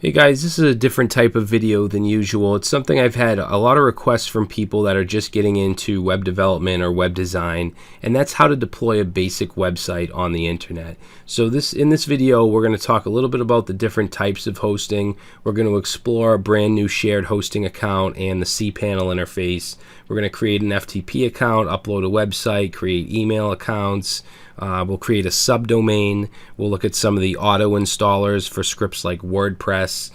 Hey guys, this is a different type of video than usual. It's something I've had a lot of requests from people that are just getting into web development or web design, and that's how to deploy a basic website on the internet. So in this video, we're going to talk a little bit about the different types of hosting. We're going to explore a brand new shared hosting account and the CPanel interface. We're going to create an FTP account, upload a website, create email accounts. We'll create a subdomain. We'll look at some of the auto installers for scripts like WordPress.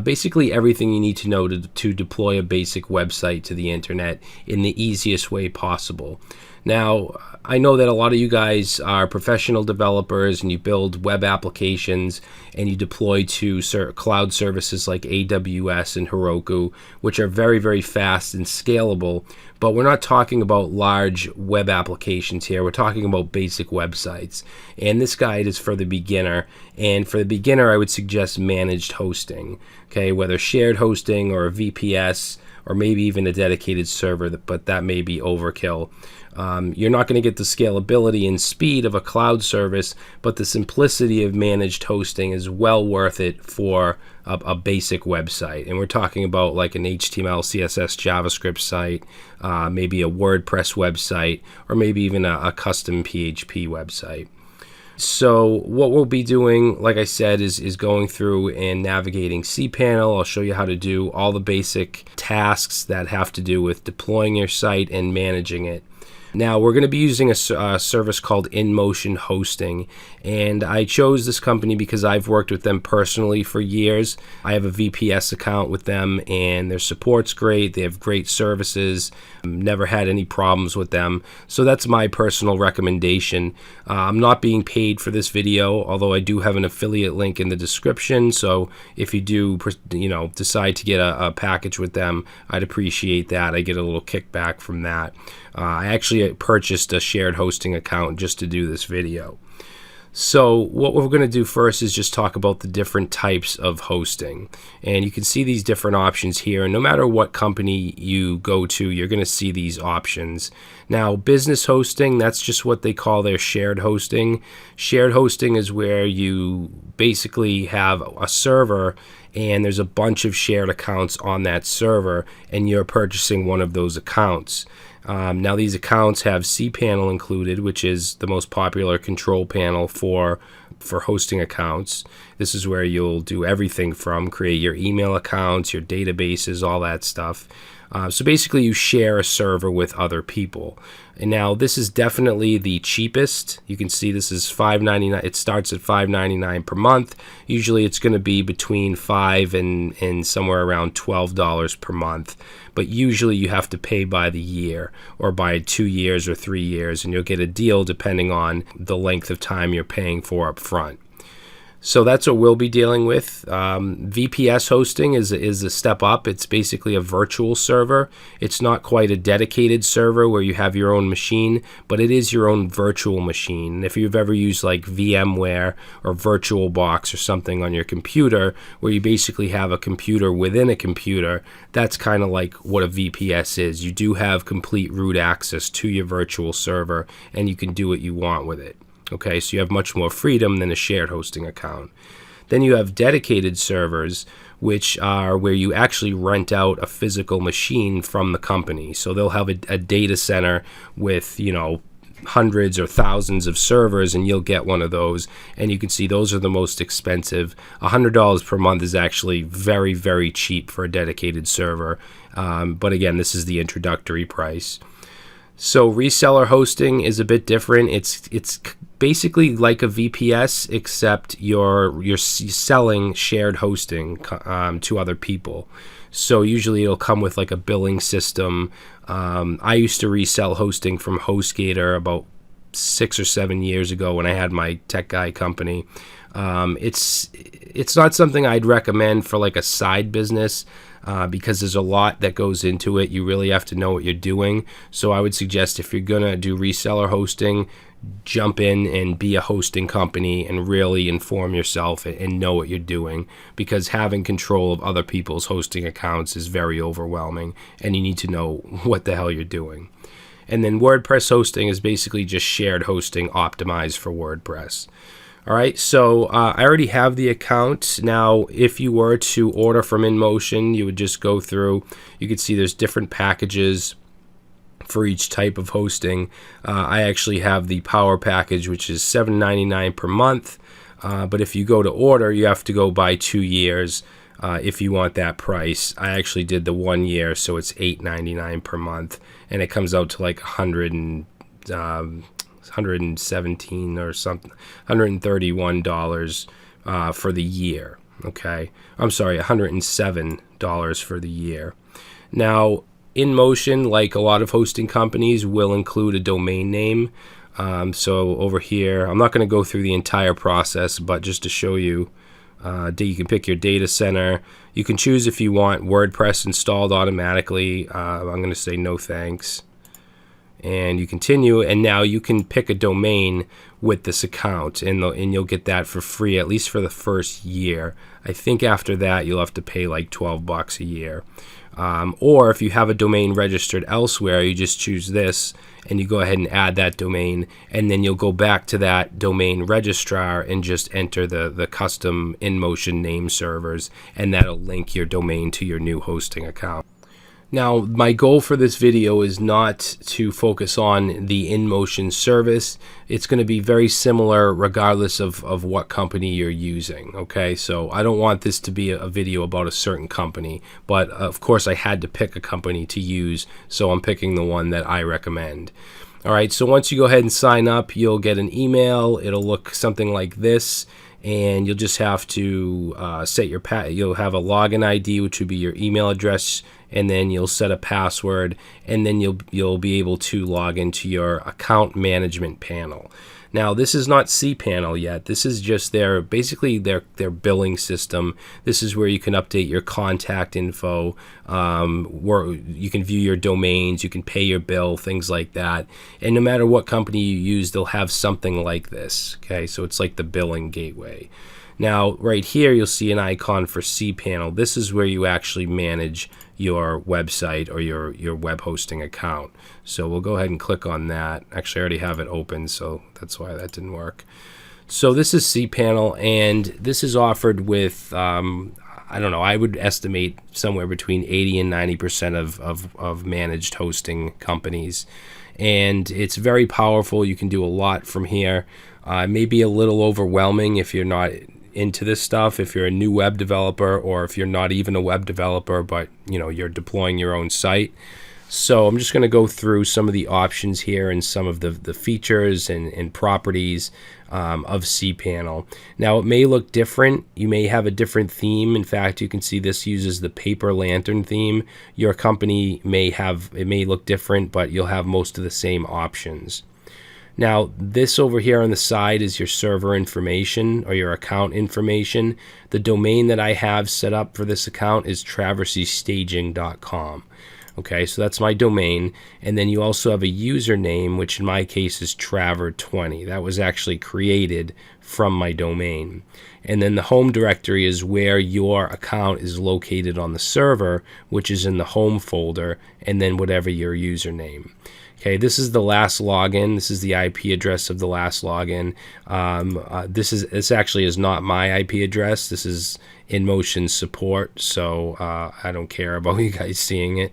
Basically everything you need to know to deploy a basic website to the internet in the easiest way possible. Now, I know that a lot of you guys are professional developers and you build web applications and you deploy to cloud services like AWS and Heroku, which are very, very fast and scalable. But we're not talking about large web applications here. We're talking about basic websites. And this guide is for the beginner. And for the beginner, I would suggest managed hosting, okay, whether shared hosting or a VPS, or maybe even a dedicated server, but that may be overkill. You're not going to get the scalability and speed of a cloud service, but the simplicity of managed hosting is well worth it for a basic website. And we're talking about like an HTML, CSS, JavaScript site, maybe a WordPress website, or maybe even a custom PHP website. So what we'll be doing, like I said, is going through and navigating CPanel. I'll show you how to do all the basic tasks that have to do with deploying your site and managing it. Now, we're going to be using a service called InMotion Hosting, and I chose this company because I've worked with them personally for years. I have a VPS account with them, and their support's great. They have great services. Never had any problems with them, so that's my personal recommendation. I'm not being paid for this video, although I do have an affiliate link in the description, so if you do decide to get a package with them, I'd appreciate that. I get a little kickback from that. I actually purchased a shared hosting account just to do this video. So what we're going to do first is just talk about the different types of hosting. And you can see these different options here. And no matter what company you go to, you're going to see these options. Now, business hosting, that's just what they call their shared hosting. Shared hosting is where you basically have a server and there's a bunch of shared accounts on that server, and you're purchasing one of those accounts. Now, these accounts have CPanel included, which is the most popular control panel for hosting accounts. This is where you'll do everything from create your email accounts, your databases, all that stuff. So basically, you share a server with other people. And now this is definitely the cheapest. You can see this is $5.99. It starts at $5.99 per month. Usually it's going to be between $5 and somewhere around $12 per month. But usually you have to pay by the year or by 2 years or 3 years, and you'll get a deal depending on the length of time you're paying for up front. So that's what we'll be dealing with. VPS hosting is a step up. It's basically a virtual server. It's not quite a dedicated server where you have your own machine, but it is your own virtual machine. And if you've ever used like VMware or VirtualBox or something on your computer, where you basically have a computer within a computer, that's kind of like what a VPS is. You do have complete root access to your virtual server, and you can do what you want with it. Okay, so you have much more freedom than a shared hosting account. Then you have dedicated servers, which are where you actually rent out a physical machine from the company. So they'll have a data center with, hundreds or thousands of servers, and you'll get one of those. And you can see those are the most expensive. $100 per month is actually very, very cheap for a dedicated server. But again, this is the introductory price. So reseller hosting is a bit different. It's basically like a VPS, except you're selling shared hosting to other people. So usually it'll come with like a billing system. I used to resell hosting from HostGator about 6 or 7 years ago when I had my tech guy company. It's not something I'd recommend for like a side business. Because there's a lot that goes into it. You really have to know what you're doing. So I would suggest if you're going to do reseller hosting, jump in and be a hosting company and really inform yourself and know what you're doing, because having control of other people's hosting accounts is very overwhelming, and you need to know what the hell you're doing. And then WordPress hosting is basically just shared hosting optimized for WordPress. All right, so I already have the account. Now, if you were to order from InMotion, you would just go through. You can see there's different packages for each type of hosting. I actually have the Power package, which is $7.99 per month. But if you go to order, you have to go by 2 years if you want that price. I actually did the 1 year, so it's $8.99 per month, and it comes out to like 117 or something, $131 for the year. Okay, I'm sorry, $107 for the year. Now, InMotion, like a lot of hosting companies, will include a domain name. So over here, I'm not going to go through the entire process, but just to show you, you can pick your data center. You can choose if you want WordPress installed automatically. I'm going to say no thanks. And you continue, and now you can pick a domain with this account, and you'll get that for free, at least for the first year. I think after that you'll have to pay like $12 a year. Or if you have a domain registered elsewhere, you just choose this and you go ahead and add that domain, and then you'll go back to that domain registrar and just enter the custom InMotion name servers, and that'll link your domain to your new hosting account. Now, my goal for this video is not to focus on the InMotion service. It's going to be very similar regardless of what company you're using, okay? So I don't want this to be a video about a certain company, but of course I had to pick a company to use, so I'm picking the one that I recommend. All right, so once you go ahead and sign up, you'll get an email. It'll look something like this, and you'll just have to set your you'll have a login ID, which would be your email address, and then you'll set a password, and then you'll be able to log into your account management panel. Now, this is not CPanel yet. This is just basically their billing system. This is where you can update your contact info, where you can view your domains, you can pay your bill, things like that. And no matter what company you use, they'll have something like this. Okay, so it's like the billing gateway. Now, right here, you'll see an icon for CPanel. This is where you actually manage your website or your web hosting account. So we'll go ahead and click on that. Actually, I already have it open, so that's why that didn't work. So this is CPanel, and this is offered with, I don't know, I would estimate somewhere between 80 and 90% of managed hosting companies. And it's very powerful. You can do a lot from here. It may be a little overwhelming if you're not into this stuff, if you're a new web developer, or if you're not even a web developer but you're deploying your own site. So I'm just going to go through some of the options here and some of the features and properties of cPanel. Now, it may look different. You may have a different theme. In fact, you can see this uses the paper lantern theme. Your company it may look different, but you'll have most of the same options. Now, this over here on the side is your server information or your account information. The domain that I have set up for this account is traversystaging.com. Okay, so that's my domain. And then you also have a username, which in my case is Traver20. That was actually created from my domain. And then the home directory is where your account is located on the server, which is in the home folder, and then whatever your username. Okay, this is the last login. This is the IP address of the last login. This actually is not my IP address. This is InMotion support, so I don't care about you guys seeing it.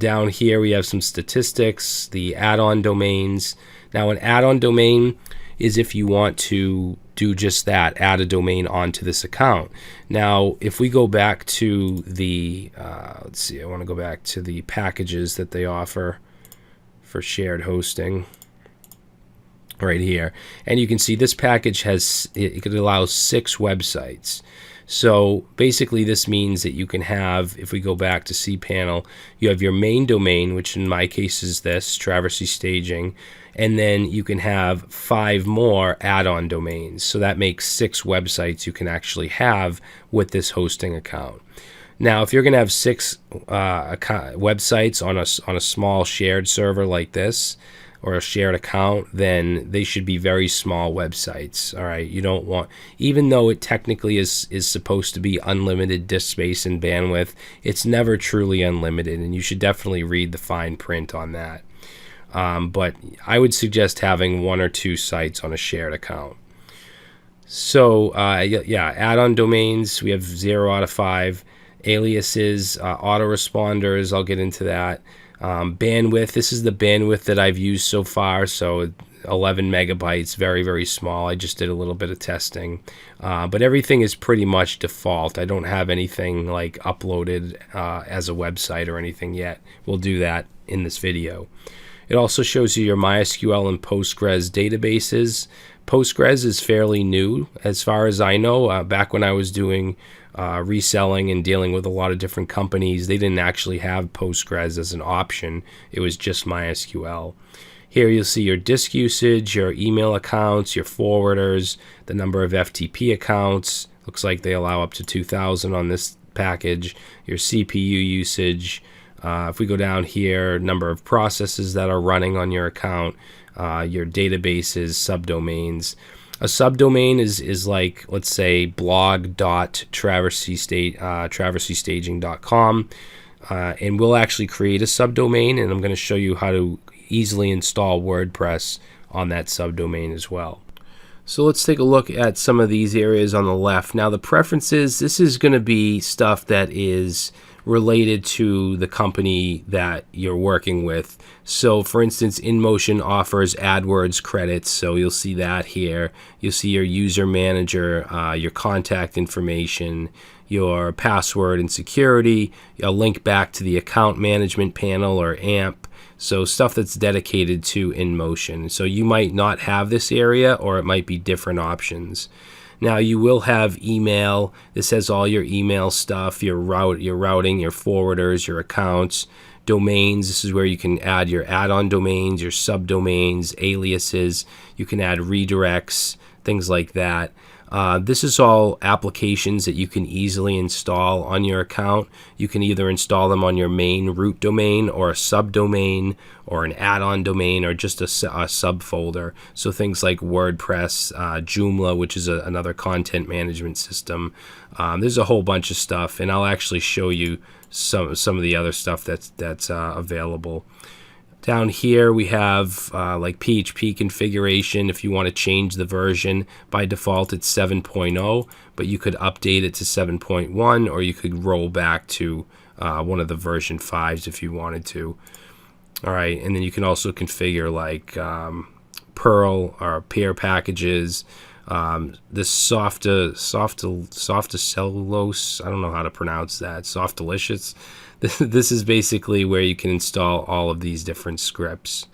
Down here we have some statistics, the add-on domains. Now, an add-on domain is if you want to do just that, add a domain onto this account. Now, if we go back to the, let's see, I want to go back to the packages that they offer for shared hosting right here, and you can see this package it could allow 6 websites. So basically this means that you can have, if we go back to cPanel, you have your main domain, which in my case is this, Traversy Staging, and then you can have 5 more add-on domains. So that makes 6 websites you can actually have with this hosting account. Now, if you're going to have 6 websites on a small shared server like this, or a shared account, then they should be very small websites. All right, you don't want, even though it technically is supposed to be unlimited disk space and bandwidth, it's never truly unlimited, and you should definitely read the fine print on that. But I would suggest having 1 or 2 sites on a shared account. So yeah, add-on domains, we have 0 out of 5. Aliases, autoresponders, I'll get into that. Bandwidth, this is the bandwidth that I've used so far, so 11 megabytes, very, very small. I just did a little bit of testing. But everything is pretty much default. I don't have anything like uploaded as a website or anything yet. We'll do that in this video. It also shows you your MySQL and Postgres databases. Postgres is fairly new as far as I know. Back when I was doing reselling and dealing with a lot of different companies, they didn't actually have Postgres as an option. It was just MySQL. Here you'll see your disk usage, your email accounts, your forwarders, the number of FTP accounts. Looks like they allow up to 2,000 on this package. Your CPU usage. If we go down here, number of processes that are running on your account, your databases, subdomains. A subdomain is like, let's say, blog.traversystaging.com, and we'll actually create a subdomain, and I'm going to show you how to easily install WordPress on that subdomain as well. So let's take a look at some of these areas on the left. Now the preferences, this is going to be stuff that is related to the company that you're working with. So for instance, InMotion offers AdWords credits, so you'll see that here. You'll see your user manager, your contact information, your password and security, a link back to the account management panel or AMP. So stuff that's dedicated to InMotion. So you might not have this area, or it might be different options. Now you will have email. This has all your email stuff, your routing, your forwarders, your accounts. Domains, this is where you can add your add-on domains, your subdomains, aliases. You can add redirects, things like that. This is all applications that you can easily install on your account. You can either install them on your main root domain, or a subdomain, or an add-on domain, or just a subfolder. So things like WordPress, Joomla, which is another content management system. There's a whole bunch of stuff, and I'll actually show you some of the other stuff that's available. Down here we have like PHP configuration. If you want to change the version, by default it's 7.0, but you could update it to 7.1, or you could roll back to one of the version 5s if you wanted to. All right, and then you can also configure like Perl or peer packages. This Softacellulose, I don't know how to pronounce that, Softalicious. This is basically where you can install all of these different scripts.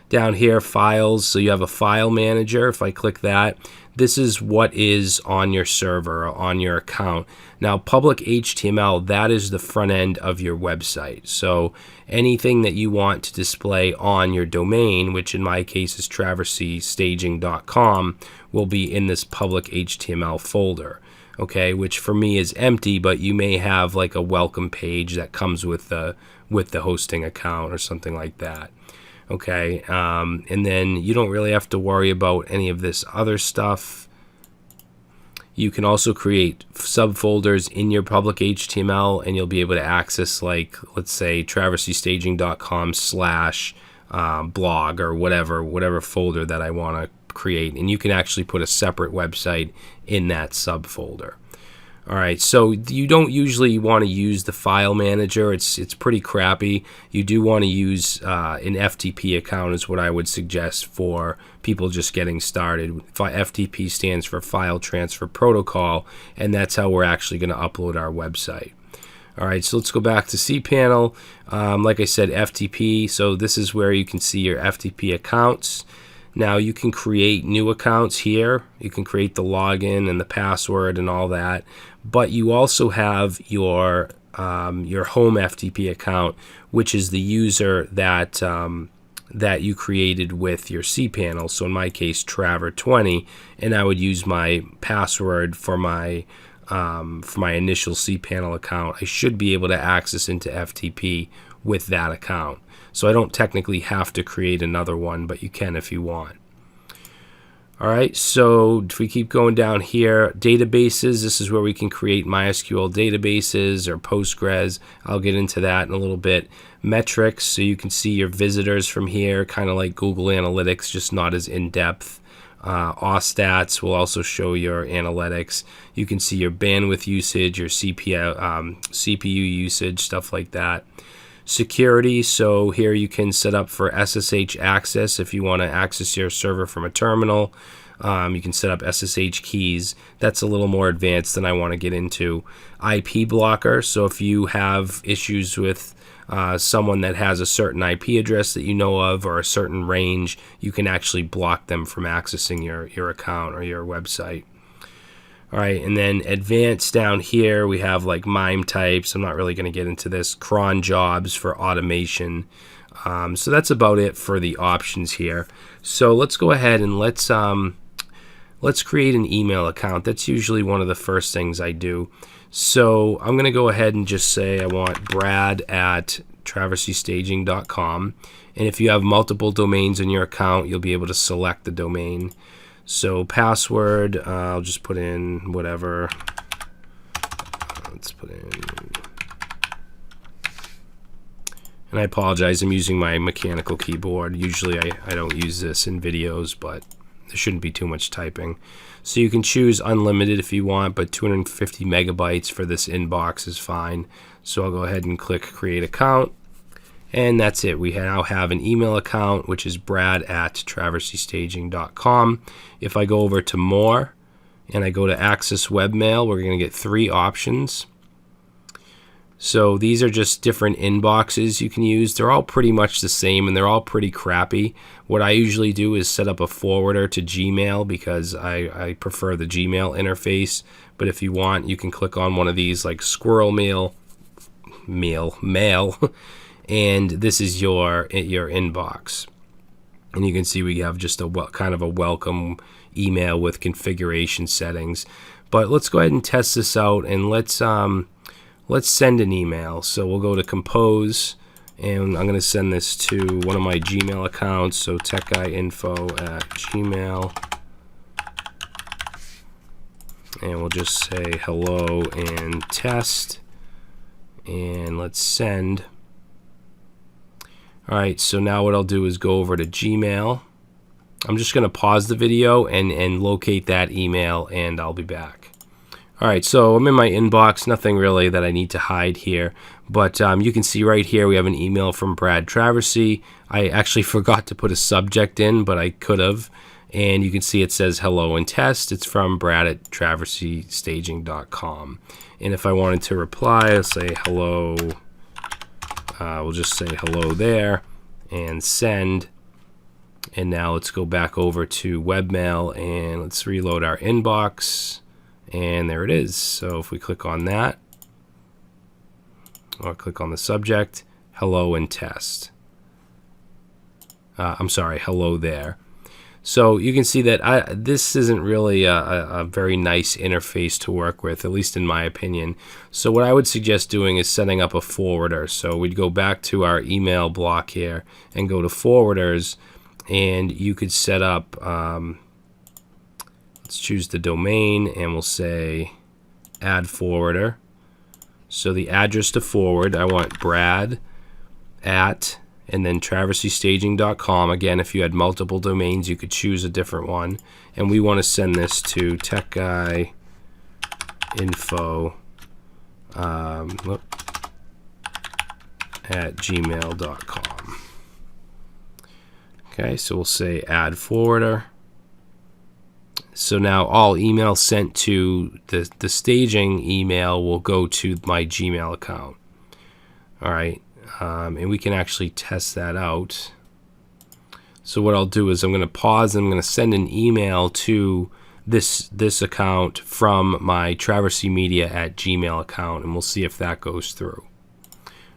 Down here, files, so you have a file manager. If I click that, this is what is on your server or on your account. Now, public HTML, that is the front end of your website. So anything that you want to display on your domain, which in my case is traversystaging.com, will be in this public HTML folder. Okay, which for me is empty, but you may have like a welcome page that comes with the hosting account or something like that. Okay, and then you don't really have to worry about any of this other stuff. You can also create subfolders in your public HTML, and you'll be able to access, like, let's say traversystaging.com/blog or whatever folder that I want to create, and you can actually put a separate website in that subfolder. All right, so you don't usually want to use the file manager. It's pretty crappy. You do want to use an FTP account is what I would suggest for people just getting started. FTP stands for File Transfer Protocol, and that's how we're actually going to upload our website. All right, so let's go back to CPanel. Like I said, FTP, so this is where you can see your FTP accounts. Now you can create new accounts here. You can create the login and the password and all that. But you also have your home FTP account, which is the user that you created with your CPanel. So in my case, Traver20, and I would use my password for my initial CPanel account. I should be able to access into FTP with that account. So I don't technically have to create another one, but you can if you want. All right, so if we keep going down here, databases, this is where we can create MySQL databases or Postgres. I'll get into that in a little bit. Metrics, so you can see your visitors from here, kind of like Google Analytics, just not as in-depth. stats will also show your analytics. You can see your bandwidth usage, your CPU usage, stuff like that. Security, so here you can set up for SSH access if you want to access your server from a terminal. You can set up SSH keys. That's a little more advanced than I want to get into. IP blocker, so if you have issues with someone that has a certain IP address that you know of or a certain range, you can actually block them from accessing your account or your website. All right, and then advanced down here, we have like MIME types. I'm not really going to get into this. Cron jobs for automation. So that's about it for the options here. So let's go ahead and let's create an email account. That's usually one of the first things I do. So I'm going to go ahead and just say I want brad@traversystaging.com. And if you have multiple domains in your account, you'll be able to select the domain. So password, I'll just put in whatever. Let's put in, and I apologize, I'm using my mechanical keyboard. Usually I don't use this in videos, but there shouldn't be too much typing. So you can choose unlimited if you want, but 250 megabytes for this inbox is fine. So I'll go ahead and click create account. And that's it. We now have an email account, which is brad@traversystaging.com. If I go over to more and I go to access webmail, we're going to get 3 options. So these are just different inboxes you can use. They're all pretty much the same and they're all pretty crappy. What I usually do is set up a forwarder to Gmail because I prefer the Gmail interface. But if you want, you can click on one of these like Squirrel Mail. And this is your inbox, and you can see we have just a kind of a welcome email with configuration settings. But let's go ahead and test this out, and let's send an email. So we'll go to compose, and I'm going to send this to one of my Gmail accounts. So techguyinfo@gmail, and we'll just say hello and test, and let's send. Alright, so now what I'll do is go over to Gmail. I'm just going to pause the video and locate that email, and I'll be back. Alright, so I'm in my inbox. Nothing really that I need to hide here. But you can see right here we have an email from Brad Traversy. I actually forgot to put a subject in, but I could have. And you can see it says hello and test. It's from brad@traversystaging.com. And if I wanted to reply, I'll say hello. We'll just say hello there and send. And now let's go back over to webmail and let's reload our inbox. And there it is. So if we click on that, or click on the subject, hello and test. I'm sorry, hello there. So you can see that this isn't really a very nice interface to work with, at least in my opinion. So what I would suggest doing is setting up a forwarder. So we'd go back to our email block here and go to forwarders, and you could set up, let's choose the domain, and we'll say add forwarder. So the address to forward, I want Brad at, and then traversystaging.com. Again, if you had multiple domains, you could choose a different one. And we want to send this to techguyinfo at gmail.com. Okay, so we'll say add forwarder. So now all emails sent to the staging email will go to my Gmail account. All right. And we can actually test that out. So what I'll do is I'm going to pause and I'm going to send an email to this account from my traversymedia@gmail account, and we'll see if that goes through.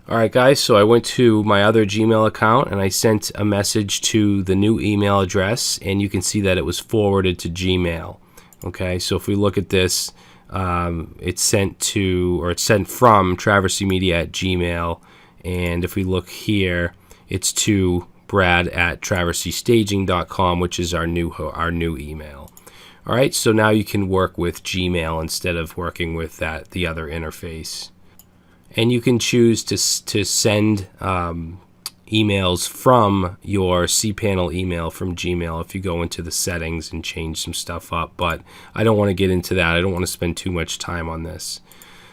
Alright guys, so I went to my other Gmail account and I sent a message to the new email address, and you can see that it was forwarded to Gmail. Okay, so if we look at this, it's sent from traversymedia@gmail. And if we look here, it's to brad@traversystaging.com, which is our new email. All right, so now you can work with Gmail instead of working with the other interface. And you can choose to send emails from your CPanel email from Gmail if you go into the settings and change some stuff up, but I don't want to get into that. I don't want to spend too much time on this.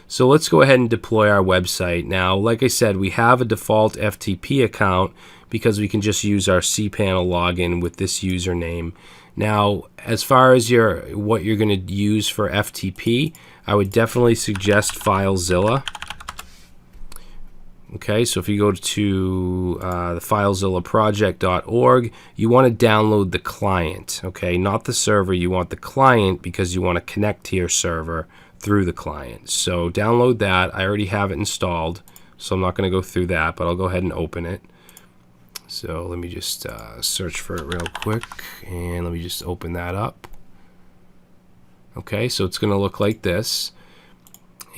So let's go ahead and deploy our website. Now, like I said, we have a default FTP account because we can just use our CPanel login with this username. Now, as far as what you're going to use for FTP, I would definitely suggest FileZilla. Okay, so if you go to the FileZillaProject.org, you want to download the client, okay, not the server. You want the client because you want to connect to your server through the client. So download that. I already have it installed, so I'm not going to go through that, but I'll go ahead and open it. So let me just search for it real quick, and let me just open that up. Okay, so it's going to look like this.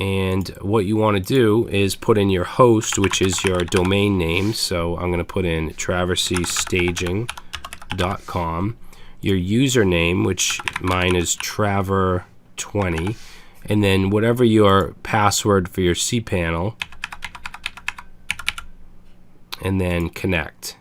And what you want to do is put in your host, which is your domain name. So I'm going to put in traversystaging.com. Your username, which mine is Traver20. And then whatever your password for your CPanel. And then connect.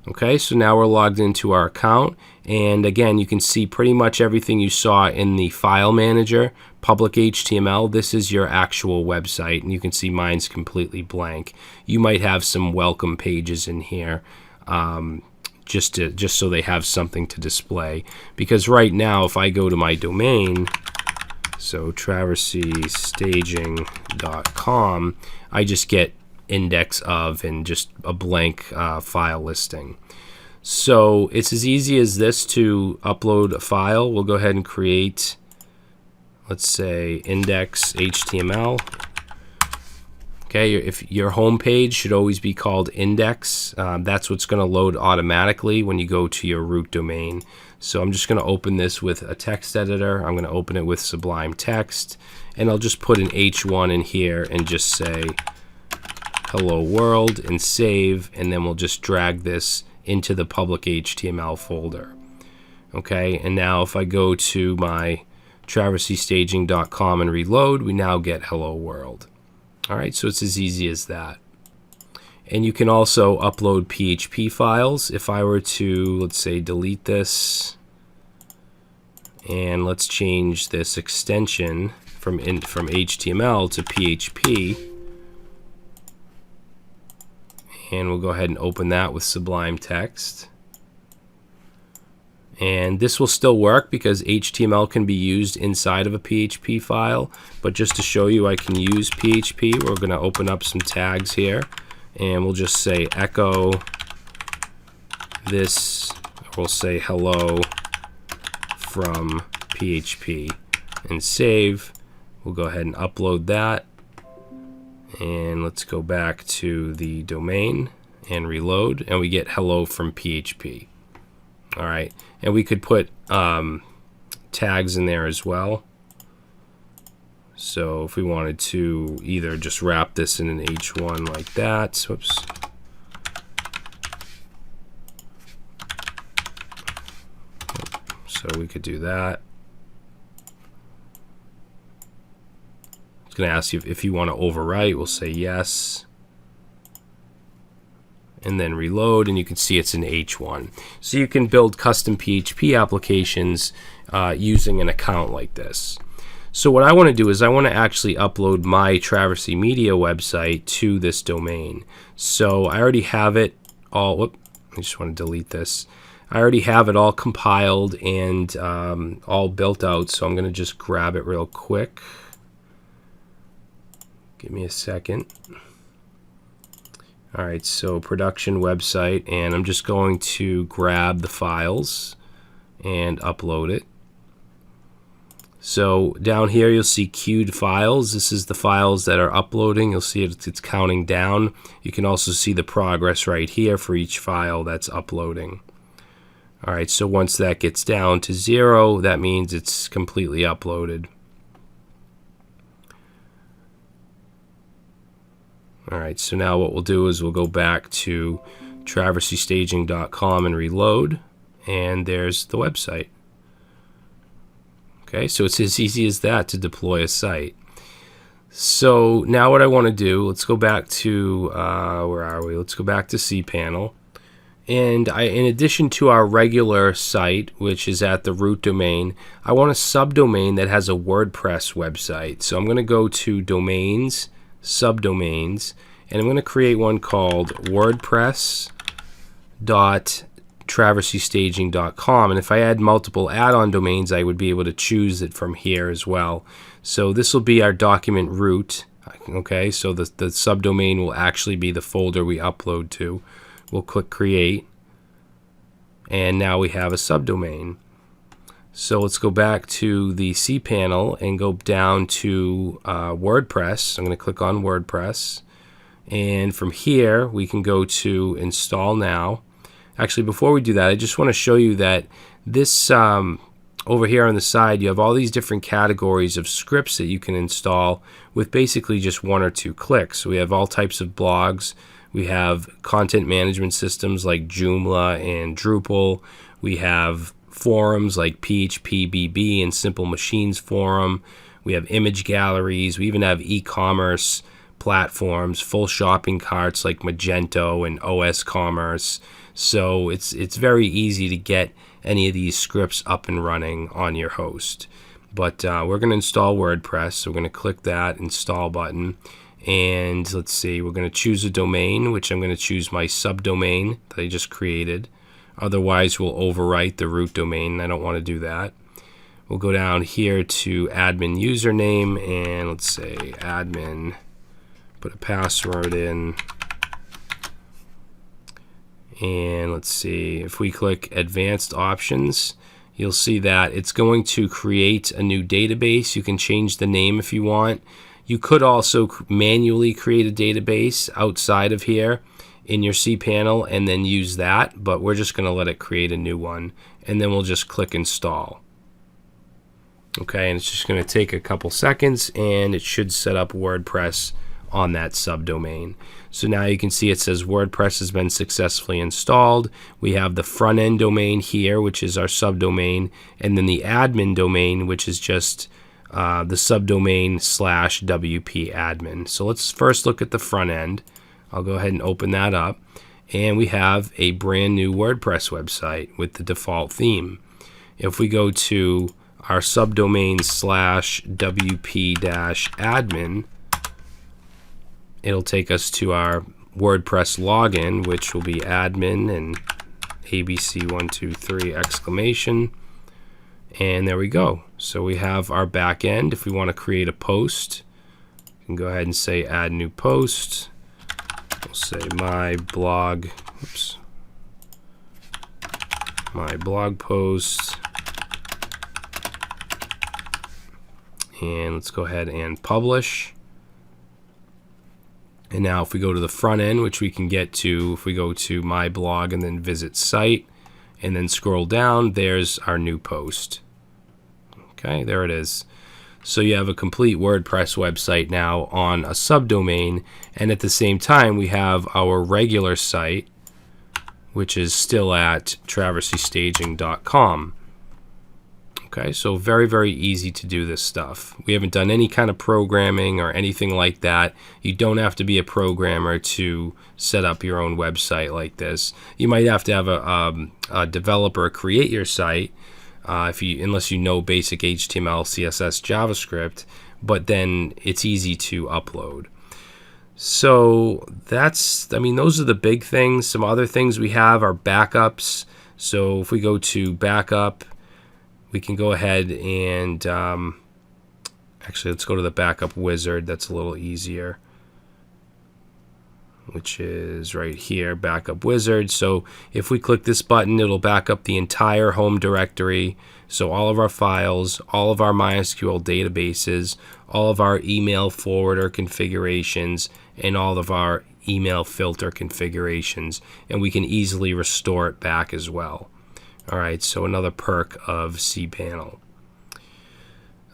Okay, so now we're logged into our account, and again, you can see pretty much everything you saw in the file manager, public HTML. This is your actual website, and you can see mine's completely blank. You might have some welcome pages in here, just so they have something to display. Because right now, if I go to my domain, so traversystaging.com, I just get index of and just a blank file listing. So it's as easy as this to upload a file. We'll go ahead and create, let's say, index HTML. Okay, if your home page should always be called index. That's what's going to load automatically when you go to your root domain. So I'm just going to open this with a text editor. I'm going to open it with Sublime Text, and I'll just put an H1 in here and just say hello world and save, and then we'll just drag this into the public HTML folder. Okay, and now if I go to my traversystaging.com and reload, we now get hello world. All right, so it's as easy as that. And you can also upload PHP files. If I were to, let's say, delete this, and let's change this extension from HTML to PHP, and we'll go ahead and open that with Sublime Text. And this will still work because HTML can be used inside of a PHP file. But just to show you I can use PHP, we're going to open up some tags here. And we'll just say echo this, we'll say hello from PHP and save. We'll go ahead and upload that. And let's go back to the domain and reload, and we get hello from PHP. All right, and we could put tags in there as well. So if we wanted to either just wrap this in an H1 like that, whoops. So we could do that. It's going to ask you if you want to overwrite. We'll say yes. And then reload, and you can see it's an H1. So you can build custom PHP applications using an account like this. So what I want to do is I want to actually upload my Traversy Media website to this domain. So I already have it all. Whoop, I just want to delete this. I already have it all compiled and all built out. So I'm going to just grab it real quick. Give me a second. All right, so production website, and I'm just going to grab the files and upload it. So down here you'll see queued files. This is the files that are uploading. You'll see it's counting down. You can also see the progress right here for each file that's uploading. All right, so once that gets down to 0, that means it's completely uploaded. All right, so now what we'll do is we'll go back to traversystaging.com and reload, and there's the website. Okay, so it's as easy as that to deploy a site. So now what I want to do, let's go back to, where are we? Let's go back to CPanel. And in addition to our regular site, which is at the root domain, I want a subdomain that has a WordPress website. So I'm going to go to Domains, Subdomains, and I'm going to create one called WordPress.traversystaging.com. And if I add multiple add-on domains, I would be able to choose it from here as well. So this will be our document root. Okay, so the subdomain will actually be the folder we upload to. We'll click create, and now we have a subdomain. So let's go back to the CPanel and go down to WordPress. I'm going to click on WordPress, and from here we can go to install now. Actually, before we do that, I just want to show you that this over here on the side, you have all these different categories of scripts that you can install with basically just one or two clicks. So we have all types of blogs. We have content management systems like Joomla and Drupal. We have forums like PHP and Simple Machines Forum. We have image galleries. We even have e-commerce platforms, full shopping carts like Magento and OS Commerce. So it's very easy to get any of these scripts up and running on your host. But we're going to install WordPress, so we're going to click that install button. And let's see, we're going to choose a domain, which I'm going to choose my subdomain that I just created. Otherwise, we'll overwrite the root domain. I don't want to do that. We'll go down here to admin username, and let's say admin, put a password in. And let's see, if we click advanced options, you'll see that it's going to create a new database. You can change the name if you want. You could also manually create a database outside of here in your cPanel and then use that, but we're just going to let it create a new one, and then we'll just click install. Okay, and it's just going to take a couple seconds, and it should set up WordPress on that subdomain. So now you can see it says WordPress has been successfully installed. We have the front end domain here, which is our subdomain, and then the admin domain, which is just the subdomain /WP admin. So let's first look at the front end. I'll go ahead and open that up, and we have a brand new WordPress website with the default theme. If we go to our subdomain /WP-admin, it'll take us to our WordPress login, which will be admin and ABC123 exclamation. And there we go. So we have our back end. If we want to create a post, you can go ahead and say add new post. We'll say my blog post. And let's go ahead and publish. And now if we go to the front end, which we can get to if we go to my blog and then visit site and then scroll down, there's our new post. Okay, there it is. So you have a complete WordPress website now on a subdomain, and at the same time we have our regular site, which is still at traversystaging.com. Okay, so very, very easy to do this stuff. We haven't done any kind of programming or anything like that. You don't have to be a programmer to set up your own website like this. You might have to have a developer create your site, unless you know basic HTML, CSS, JavaScript, but then it's easy to upload. So those are the big things. Some other things we have are backups. So if we go to backup, we can go ahead and actually let's go to the backup wizard. That's a little easier, which is right here, backup wizard. So if we click this button, it'll back up the entire home directory. So all of our files, all of our MySQL databases, all of our email forwarder configurations, and all of our email filter configurations. And we can easily restore it back as well. All right, so another perk of CPanel.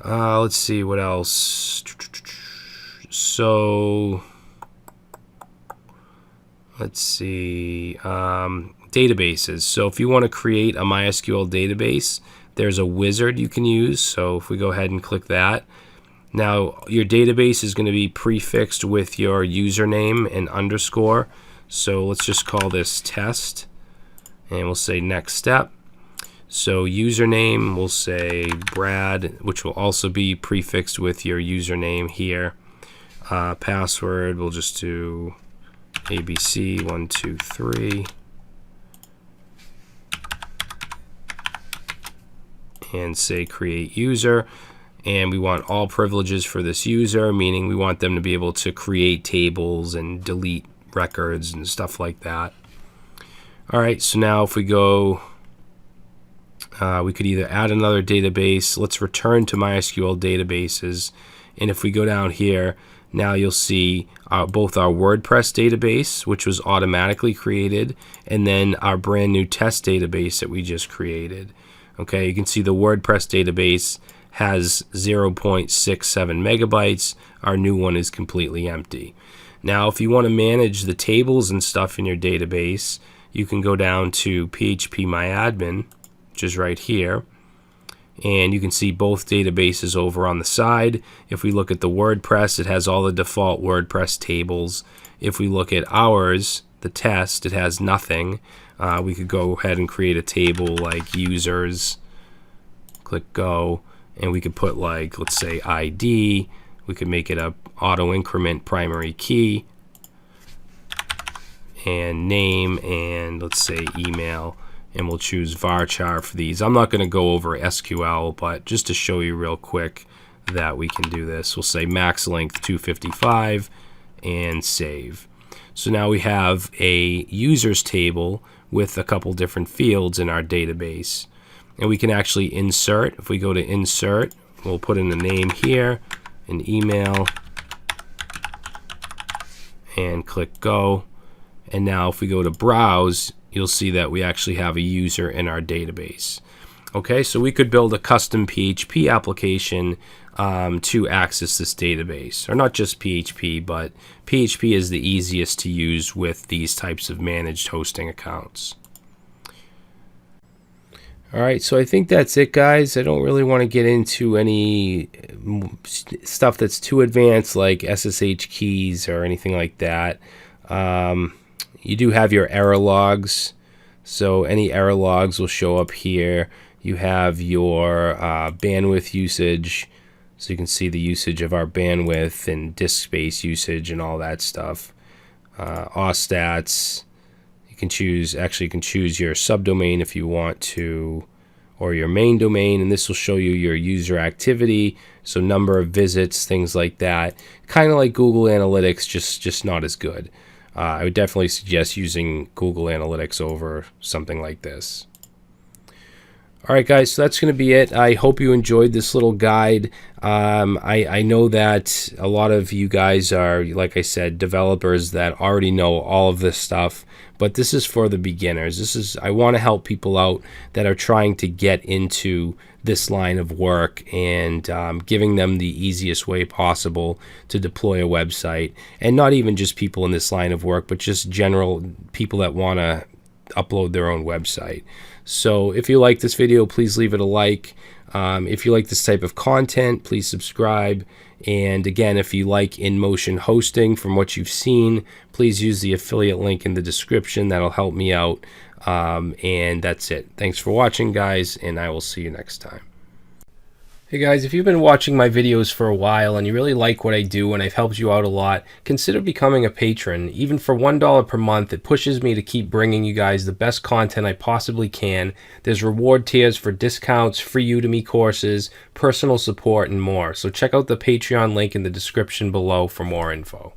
Let's see what else. So let's see, databases. So if you want to create a MySQL database, there's a wizard you can use. So if we go ahead and click that, Now your database is going to be prefixed with your username and underscore. So let's just call this test, and we'll say next step. So username, we'll say Brad, which will also be prefixed with your username here. Password, we'll just do ABC123. And say create user. And we want all privileges for this user, meaning we want them to be able to create tables and delete records and stuff like that. All right, so now if we go, we could either add another database. Let's return to MySQL databases. And if we go down here, now you'll see both our WordPress database, which was automatically created, and then our brand new test database that we just created. Okay, you can see the WordPress database has 0.67 megabytes. Our new one is completely empty. Now, if you want to manage the tables and stuff in your database, you can go down to phpMyAdmin, which is right here, and you can see both databases over on the side. If we look at the WordPress, it has all the default WordPress tables. If we look at ours, the test, it has nothing. We could go ahead and create a table like users, click go, and we could put, like, let's say ID. We could make it a auto increment primary key, and name, and let's say email, and we'll choose varchar for these. I'm not going to go over SQL, but just to show you real quick that we can do this, we'll say max length 255 and save. So now we have a users table with a couple different fields in our database, and we can actually insert. If we go to insert, we'll put in the name here, an email, and click go. And now if we go to browse, you'll see that we actually have a user in our database. Okay, so we could build a custom PHP application to access this database, or not just PHP, but PHP is the easiest to use with these types of managed hosting accounts. All right, so I think that's it, guys. I don't really want to get into any stuff that's too advanced like SSH keys or anything like that. You do have your error logs, so any error logs will show up here. You have your bandwidth usage, so you can see the usage of our bandwidth and disk space usage and all that stuff. Ausstats. You can choose your subdomain if you want to, or your main domain, and this will show you your user activity, so number of visits, things like that. Kind of like Google Analytics, just not as good. I would definitely suggest using Google Analytics over something like this. All right, guys, so that's going to be it. I hope you enjoyed this little guide. I know that a lot of you guys are, like I said, developers that already know all of this stuff, but this is for the beginners. I want to help people out that are trying to get into this line of work, and giving them the easiest way possible to deploy a website. And not even just people in this line of work, but just general people that want to upload their own website. So if you like this video, please leave it a like. If you like this type of content, please subscribe. And again, if you like InMotion hosting from what you've seen, please use the affiliate link in the description. That'll help me out. And that's it. Thanks for watching, guys, and I will see you next time. Hey guys, if you've been watching my videos for a while and you really like what I do and I've helped you out a lot, consider becoming a patron. Even for $1 per month, it pushes me to keep bringing you guys the best content I possibly can. There's reward tiers for discounts, free Udemy courses, personal support, and more. So check out the Patreon link in the description below for more info.